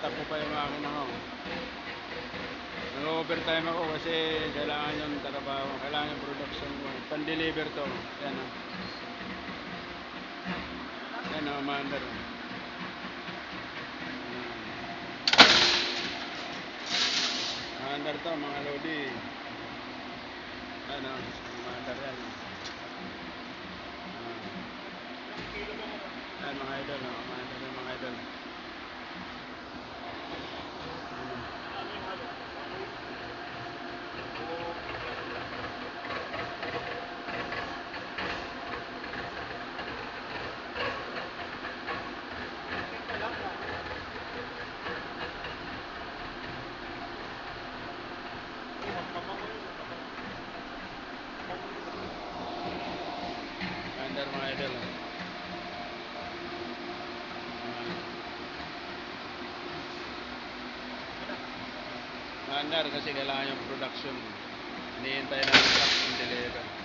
tinatakbo pa yung akin ako. Nag-overtime ako kasi kailangan yung trabaho, kailangan yung production ko. Pan-deliver to. Yan o. Yan o, Mander. Mander to, mga lodi. Yan o, Mander yan. Yan mga idol, Mander yan mga idol. Mander mga idol. Mander kasi kailangan yung production. Hinihintay na ng truck and deliver.